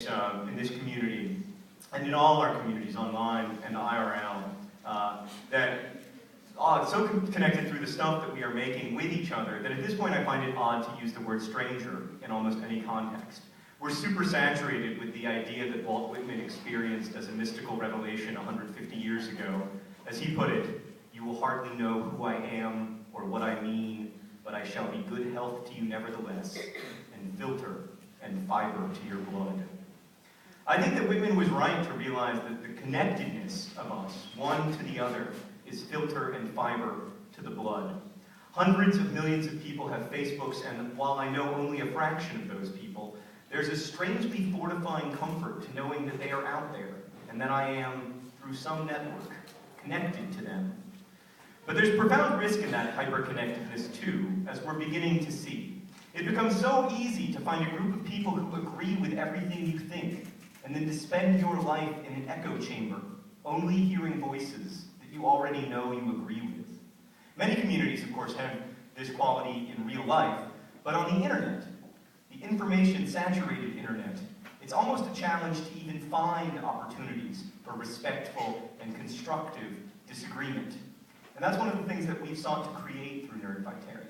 in this community, and in all our communities, online and IRL, that it's so connected through the stuff that we are making with each other that at this point I find it odd to use the word stranger in almost any context. We're super saturated with the idea that Walt Whitman experienced as a mystical revelation 150 years ago. As he put it, "You will hardly know who I am or what I mean, but I shall be good health to you nevertheless, and filter and fiber to your blood." I think that Whitman was right to realize that the connectedness of us, one to the other, is filter and fiber to the blood. Hundreds of millions of people have Facebooks, and while I know only a fraction of those people, there's a strangely fortifying comfort to knowing that they are out there, and that I am, through some network, connected to them. But there's profound risk in that hyper-connectedness too, as we're beginning to see. It becomes so easy to find a group of people who agree with everything you think, and then to spend your life in an echo chamber, only hearing voices that you already know you agree with. Many communities, of course, have this quality in real life, but on the internet, the information-saturated internet, it's almost a challenge to even find opportunities for respectful and constructive disagreement. And that's one of the things that we've sought to create through Nerdviteria.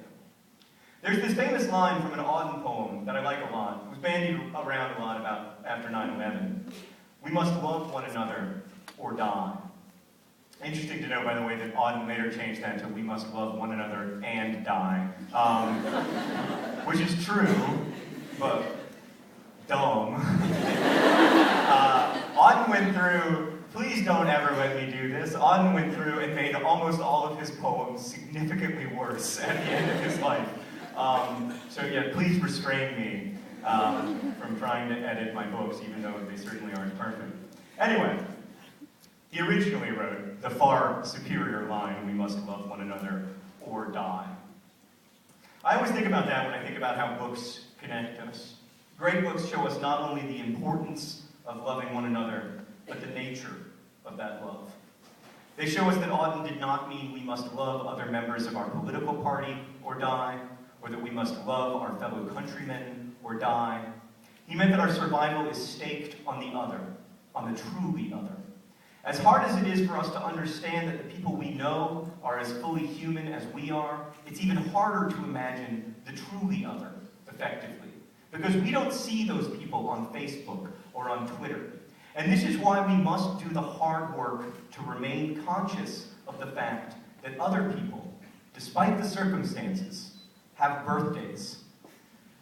There's this famous line from an Auden poem that I like a lot. It was bandied around a lot about after 9/11. "We must love one another or die." Interesting to know, by the way, that Auden later changed that to "we must love one another and die," which is true, but dumb. Auden went through, please don't ever let me do this, Auden went through and made almost all of his poems significantly worse at the end of his life. So yeah, please restrain me from trying to edit my books, even though they certainly aren't perfect. Anyway, he originally wrote the far superior line, "We must love one another or die." I always think about that when I think about how books connect us. Great books show us not only the importance of loving one another, but the nature of that love. They show us that Auden did not mean we must love other members of our political party or die, or that we must love our fellow countrymen or die. He meant that our survival is staked on the other, on the truly other. As hard as it is for us to understand that the people we know are as fully human as we are, it's even harder to imagine the truly other, effectively. Because we don't see those people on Facebook or on Twitter. And this is why we must do the hard work to remain conscious of the fact that other people, despite the circumstances, have birthdays.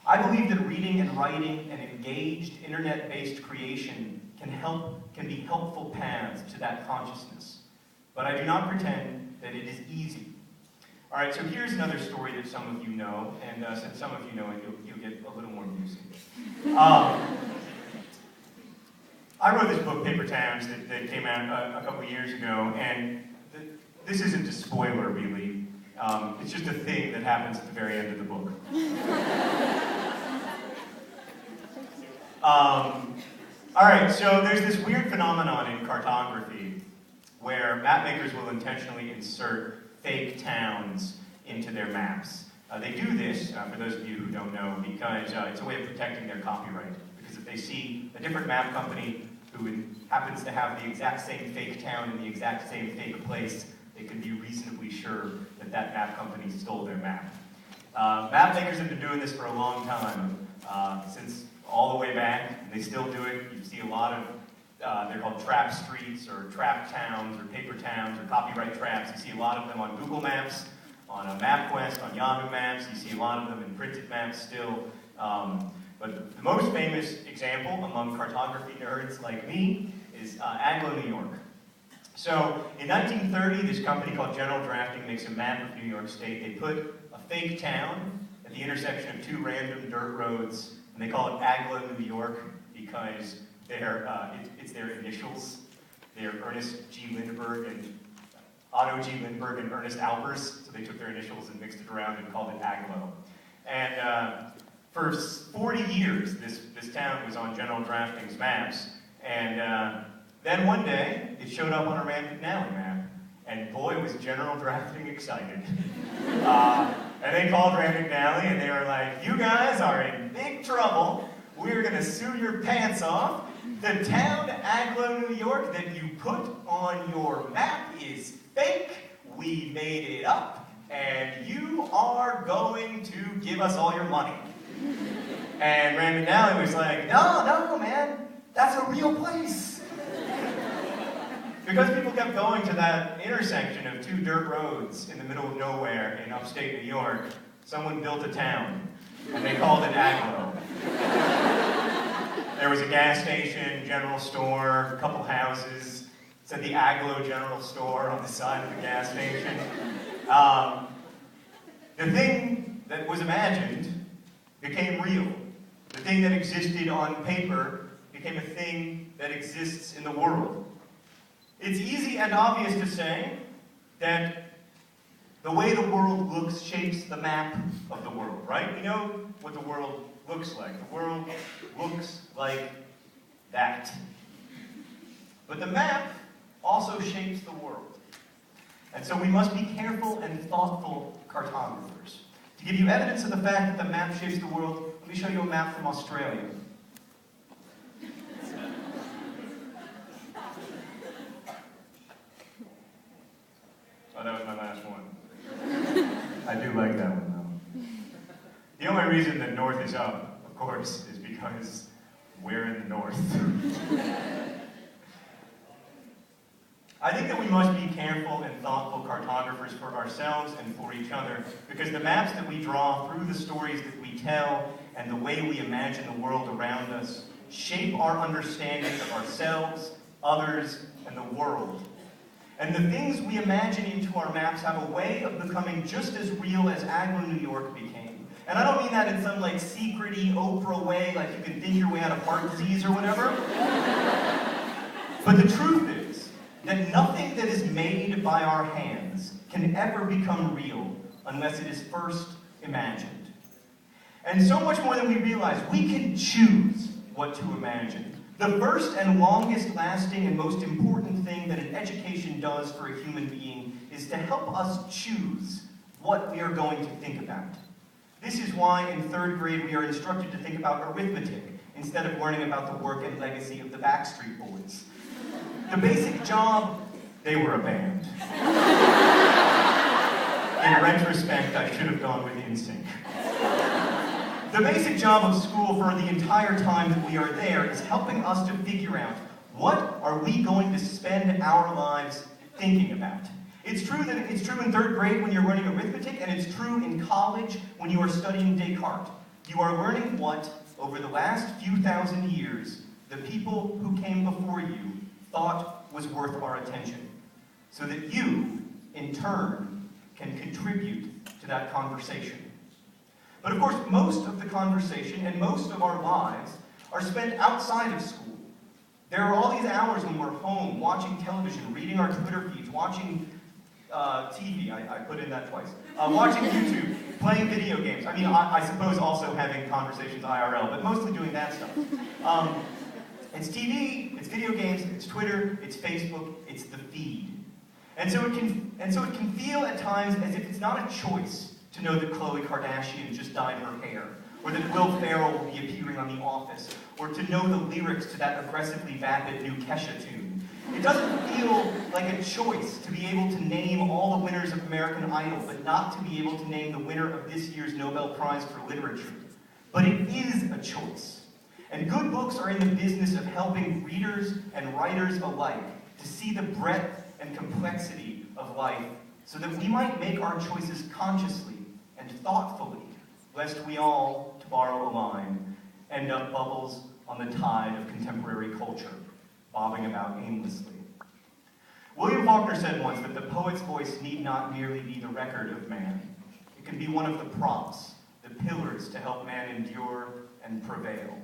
I believe that reading and writing and engaged internet-based creation can be helpful paths to that consciousness. But I do not pretend that it is easy. All right, so here's another story that some of you know, and since some of you know it, you'll get a little more music. I wrote this book, Paper Towns, that came out a couple years ago, and this isn't a spoiler, really. It's just a thing that happens at the very end of the book. All right, so there's this weird phenomenon in cartography where map makers will intentionally insert fake towns into their maps. They do this, for those of you who don't know, because it's a way of protecting their copyright. Because if they see a different map company who happens to have the exact same fake town in the exact same fake place, they can be reasonably sure that that map company stole their map. Map makers have been doing this for a long time, since all the way back, and they still do it. You see a lot of, they're called trap streets, or trap towns, or paper towns, or copyright traps. You see a lot of them on Google Maps, on MapQuest, on Yahoo Maps. You see a lot of them in printed maps still. But the most famous example among cartography nerds like me is Agloe, New York. So in 1930, this company called General Drafting makes a map of New York State. They put a fake town at the intersection of two random dirt roads, and they call it Agloe, New York, because it's their initials. They're Ernest G. Lindbergh and Otto G. Lindbergh and Ernest Alpers, so they took their initials and mixed it around and called it Agloe. And for 40 years, this town was on General Drafting's maps, and then one day, it showed up on a Rand McNally map, and boy, was General Drafting excited. And they called Rand McNally, and they were like, "You guys are in big trouble. we're gonna sue your pants off. The town Agloe, New York that you put on your map is fake. We made it up, and you are going to give us all your money. And Rand McNally was like, no, man, that's a real place. Because people kept going to that intersection of two dirt roads in the middle of nowhere in upstate New York, someone built a town, and they called it Agloe. There was a gas station, general store, a couple houses. It said the Agloe General Store on the side of the gas station. The thing that was imagined became real. The thing that existed on paper became a thing that exists in the world. It's easy and obvious to say that the way the world looks shapes the map of the world, right? We know what the world looks like. The world looks like that. But the map also shapes the world. And so we must be careful and thoughtful cartographers. To give you evidence of the fact that the map shapes the world, let me show you a map from Australia. Oh, that was my last one. I do like that one, though. The only reason that north is up, of course, is because we're in the north. I think that we must be careful and thoughtful cartographers for ourselves and for each other, because the maps that we draw through the stories that we tell and the way we imagine the world around us shape our understanding of ourselves, others, and the world. And the things we imagine into our maps have a way of becoming just as real as Agloe, New York became. And I don't mean that in some like secret-y Oprah way, like you can think your way out of heart disease or whatever. But the truth is that nothing that is made by our hands can ever become real unless it is first imagined. And so much more than we realize, we can choose what to imagine. The first and longest lasting and most important thing that an education does for a human being is to help us choose what we are going to think about. This is why in 3rd grade we are instructed to think about arithmetic instead of learning about the work and legacy of the Backstreet Boys. The basic job, they were a band. In retrospect, I should have gone with NSYNC. The basic job of school for the entire time that we are there is helping us to figure out what are we going to spend our lives thinking about. It's true in 3rd grade when you're learning arithmetic, and it's true in college when you are studying Descartes. You are learning what, over the last few thousand years, the people who came before you thought was worth our attention, so that you, in turn, can contribute to that conversation. But of course, most of the conversation and most of our lives are spent outside of school. There are all these hours when we're home, watching television, reading our Twitter feeds, watching TV, I put in that twice, watching YouTube, playing video games. I mean, I suppose also having conversations IRL, but mostly doing that stuff. It's TV, it's video games, it's Twitter, it's Facebook, it's the feed. And so it can feel at times as if it's not a choice to know that Khloe Kardashian just dyed her hair, or that Will Ferrell will be appearing on The Office, or to know the lyrics to that aggressively vapid new Kesha tune. It doesn't feel like a choice to be able to name all the winners of American Idol, but not to be able to name the winner of this year's Nobel Prize for Literature. But it is a choice. And good books are in the business of helping readers and writers alike to see the breadth and complexity of life so that we might make our choices consciously and thoughtfully, lest we all, to borrow a line, end up bubbles on the tide of contemporary culture, bobbing about aimlessly. William Faulkner said once that the poet's voice need not merely be the record of man. It can be one of the props, the pillars to help man endure and prevail.